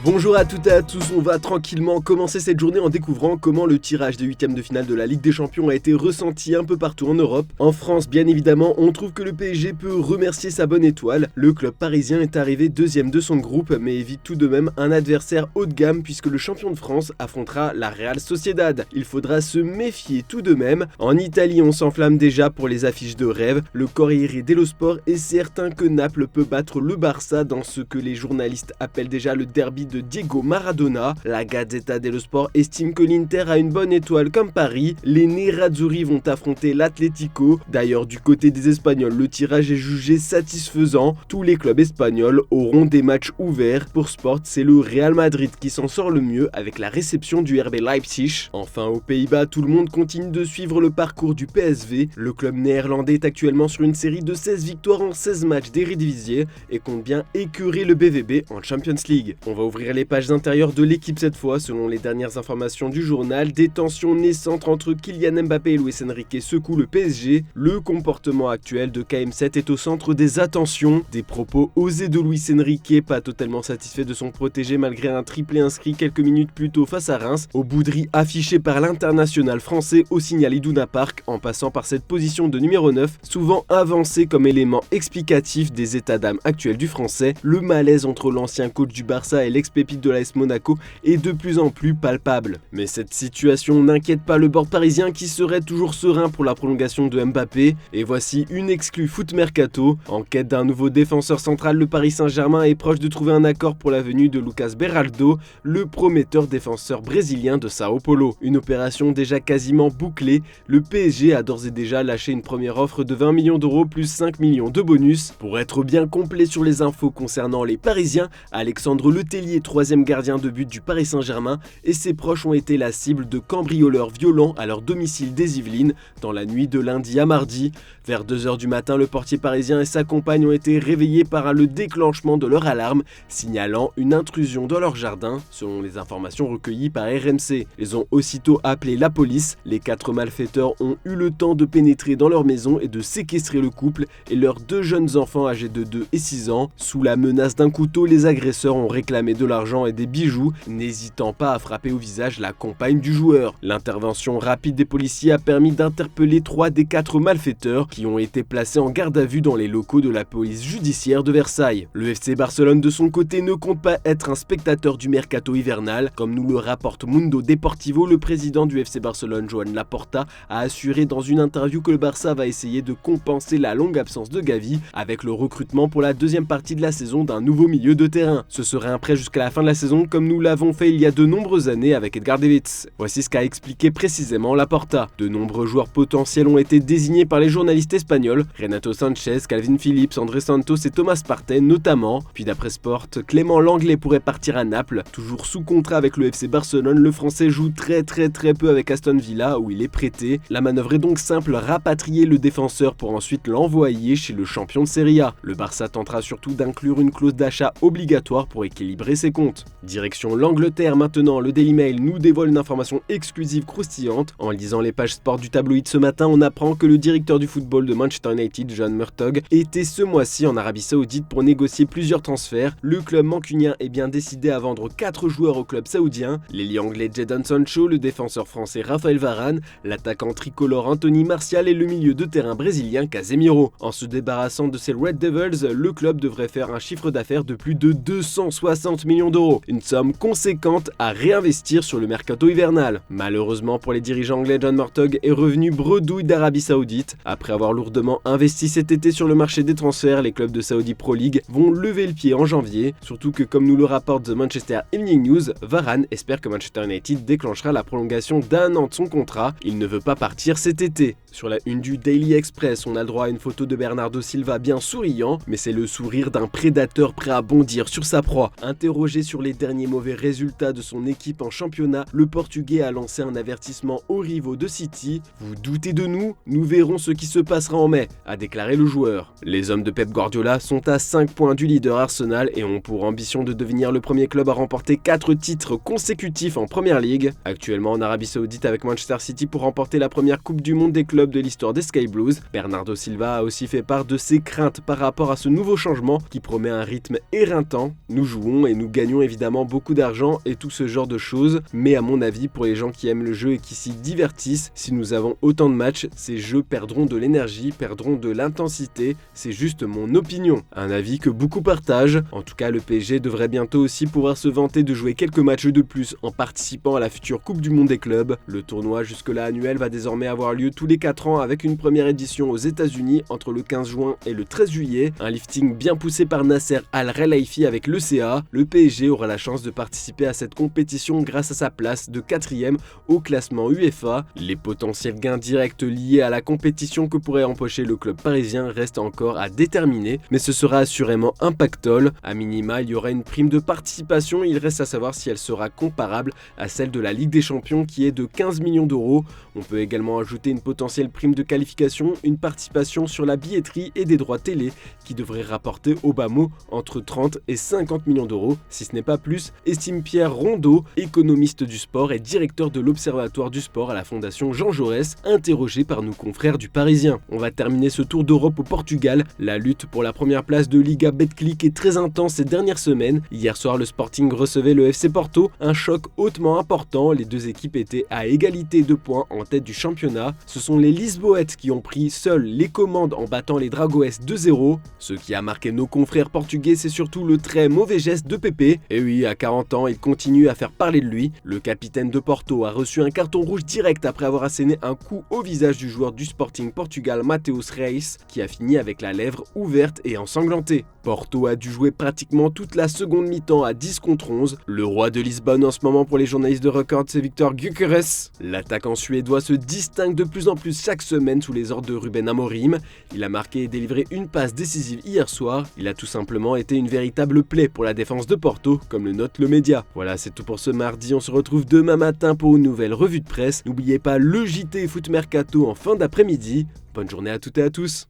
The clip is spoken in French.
Bonjour à toutes et à tous, on va tranquillement commencer cette journée en découvrant comment le tirage des huitièmes de finale de la Ligue des Champions a été ressenti un peu partout en Europe. En France, bien évidemment, on trouve que le PSG peut remercier sa bonne étoile. Le club parisien est arrivé deuxième de son groupe, mais évite tout de même un adversaire haut de gamme puisque le champion de France affrontera la Real Sociedad. Il faudra se méfier tout de même. En Italie, on s'enflamme déjà pour les affiches de rêve. Le Corriere dello Sport est certain que Naples peut battre le Barça dans ce que les journalistes appellent déjà le derby de Diego Maradona. La Gazzetta dello Sport estime que l'Inter a une bonne étoile comme Paris. Les Nerazzurri vont affronter l'Atlético. D'ailleurs, du côté des Espagnols, le tirage est jugé satisfaisant. Tous les clubs espagnols auront des matchs ouverts. Pour Sport, c'est le Real Madrid qui s'en sort le mieux avec la réception du RB Leipzig. Enfin, aux Pays-Bas, tout le monde continue de suivre le parcours du PSV. Le club néerlandais est actuellement sur une série de 16 victoires en 16 matchs d'Eredivisie et compte bien écurer le BVB en Champions League. On va ouvrir les pages intérieures de l'équipe cette fois. Selon les dernières informations du journal, des tensions naissantes entre Kylian Mbappé et Luis Enrique secouent le PSG. Le comportement actuel de KM7 est au centre des attentions. Des propos osés de Luis Enrique, pas totalement satisfait de son protégé malgré un triplé inscrit quelques minutes plus tôt face à Reims, au bouderie affiché par l'international français au Signal Iduna Park, en passant par cette position de numéro 9, souvent avancée comme élément explicatif des états d'âme actuels du français. Le malaise entre l'ancien coach du Barça et l'ex-pépite de l'AS Monaco est de plus en plus palpable. Mais cette situation n'inquiète pas le board parisien qui serait toujours serein pour la prolongation de Mbappé. Et voici une exclue foot mercato. En quête d'un nouveau défenseur central, le Paris Saint-Germain est proche de trouver un accord pour la venue de Lucas Beraldo, le prometteur défenseur brésilien de Sao Paulo. Une opération déjà quasiment bouclée, le PSG a d'ores et déjà lâché une première offre de 20 millions d'euros plus 5 millions de bonus. Pour être bien complet sur les infos concernant les Parisiens, Alexandre Letellier, troisième gardien de but du Paris Saint-Germain, et ses proches ont été la cible de cambrioleurs violents à leur domicile des Yvelines dans la nuit de lundi à mardi. Vers 2h du matin, le portier parisien et sa compagne ont été réveillés par le déclenchement de leur alarme, signalant une intrusion dans leur jardin, selon les informations recueillies par RMC. Ils ont aussitôt appelé la police. Les 4 malfaiteurs ont eu le temps de pénétrer dans leur maison et de séquestrer le couple et leurs 2 jeunes enfants âgés de 2 et 6 ans. Sous la menace d'un couteau, les agresseurs ont réclamé de l'argent et des bijoux, n'hésitant pas à frapper au visage la compagne du joueur. L'intervention rapide des policiers a permis d'interpeller 3 des 4 malfaiteurs qui ont été placés en garde à vue dans les locaux de la police judiciaire de Versailles. Le FC Barcelone de son côté ne compte pas être un spectateur du mercato hivernal. Comme nous le rapporte Mundo Deportivo, le président du FC Barcelone, Joan Laporta, a assuré dans une interview que le Barça va essayer de compenser la longue absence de Gavi avec le recrutement pour la deuxième partie de la saison d'un nouveau milieu de terrain. Ce serait un prêt jusqu'à la fin de la saison comme nous l'avons fait il y a de nombreuses années avec Edgar Davids. Voici ce qu'a expliqué précisément Laporta. De nombreux joueurs potentiels ont été désignés par les journalistes espagnols, Renato Sanchez, Calvin Phillips, André Santos et Thomas Partey notamment. Puis d'après Sport, Clément Langlais pourrait partir à Naples. Toujours sous contrat avec le FC Barcelone, le français joue très peu avec Aston Villa où il est prêté. La manœuvre est donc simple, rapatrier le défenseur pour ensuite l'envoyer chez le champion de Serie A. Le Barça tentera surtout d'inclure une clause d'achat obligatoire pour équilibrer ses comptes. Direction l'Angleterre maintenant, le Daily Mail nous dévoile une information exclusive croustillante. En lisant les pages sport du tabloïd ce matin, on apprend que le directeur du football de Manchester United, John Murtough, était ce mois-ci en Arabie Saoudite pour négocier plusieurs transferts. Le club mancunien est bien décidé à vendre 4 joueurs au club saoudien, l'ailier anglais Jadon Sancho, le défenseur français Raphaël Varane, l'attaquant tricolore Anthony Martial et le milieu de terrain brésilien Casemiro. En se débarrassant de ces Red Devils, le club devrait faire un chiffre d'affaires de plus de 260 millions d'euros, une somme conséquente à réinvestir sur le mercato hivernal. Malheureusement pour les dirigeants anglais, John Murtough est revenu bredouille d'Arabie Saoudite. Après avoir lourdement investi cet été sur le marché des transferts, les clubs de Saudi Pro League vont lever le pied en janvier, surtout que comme nous le rapporte The Manchester Evening News, Varane espère que Manchester United déclenchera la prolongation d'1 an de son contrat. Il ne veut pas partir cet été. Sur la une du Daily Express, on a le droit à une photo de Bernardo Silva bien souriant, mais c'est le sourire d'un prédateur prêt à bondir sur sa proie. Interrogé sur les derniers mauvais résultats de son équipe en championnat, le Portugais a lancé un avertissement aux rivaux de City. Vous doutez de nous? Nous verrons ce qui se passera en mai, a déclaré le joueur. Les hommes de Pep Guardiola sont à 5 points du leader Arsenal et ont pour ambition de devenir le premier club à remporter 4 titres consécutifs en Premier League. Actuellement en Arabie Saoudite avec Manchester City pour remporter la première Coupe du Monde des clubs de l'histoire des Sky Blues. Bernardo Silva a aussi fait part de ses craintes par rapport à ce nouveau changement qui promet un rythme éreintant. Nous jouons et nous gagnons évidemment beaucoup d'argent et tout ce genre de choses, mais à mon avis, pour les gens qui aiment le jeu et qui s'y divertissent, si nous avons autant de matchs, ces jeux perdront de l'énergie, perdront de l'intensité. C'est juste mon opinion. Un avis que beaucoup partagent. En tout cas, le PSG devrait bientôt aussi pouvoir se vanter de jouer quelques matchs de plus en participant à la future Coupe du Monde des clubs. Le tournoi jusque-là annuel va désormais avoir lieu tous les 4 ans avec une première édition aux États-Unis entre le 15 juin et le 13 juillet. Un lifting bien poussé par Nasser Al-Khelaifi avec l'ECA. Le PSG aura la chance de participer à cette compétition grâce à sa place de 4e au classement UEFA. Les potentiels gains directs liés à la compétition que pourrait empocher le club parisien restent encore à déterminer, mais ce sera assurément un pactole. A minima, il y aura une prime de participation, il reste à savoir si elle sera comparable à celle de la Ligue des Champions qui est de 15 millions d'euros. On peut également ajouter une potentielle prime de qualification, une participation sur la billetterie et des droits télé qui devrait rapporter au bas mot entre 30 et 50 millions d'euros, si ce n'est pas plus, estime Pierre Rondeau, économiste du sport et directeur de l'Observatoire du sport à la Fondation Jean Jaurès, interrogé par nos confrères du Parisien. On va terminer ce tour d'Europe au Portugal. La lutte pour la première place de Liga Betclic est très intense ces dernières semaines. Hier soir, le Sporting recevait le FC Porto, un choc hautement important. Les deux équipes étaient à égalité de points en tête du championnat. Ce sont les Lisboètes qui ont pris seuls les commandes en battant les Dragões 2-0. Ce qui a marqué nos confrères portugais, c'est surtout le très mauvais geste de Pepe. Et oui, à 40 ans, il continue à faire parler de lui. Le capitaine de Porto a reçu un carton rouge direct après avoir asséné un coup au visage du joueur du Sporting Portugal Mateus Reis, qui a fini avec la lèvre ouverte et ensanglantée. Porto a dû jouer pratiquement toute la seconde mi-temps à 10 contre 11. Le roi de Lisbonne en ce moment pour les journalistes de Record, c'est Victor Gyökeres. L'attaquant suédois se distingue de plus en plus chaque semaine sous les ordres de Ruben Amorim. Il a marqué et délivré une passe décisive hier soir. Il a tout simplement été une véritable plaie pour la défense de Porto, comme le note le média. Voilà, c'est tout pour ce mardi. On se retrouve demain matin pour une nouvelle revue de presse. N'oubliez pas le JT Foot Mercato en fin d'après-midi. Bonne journée à toutes et à tous.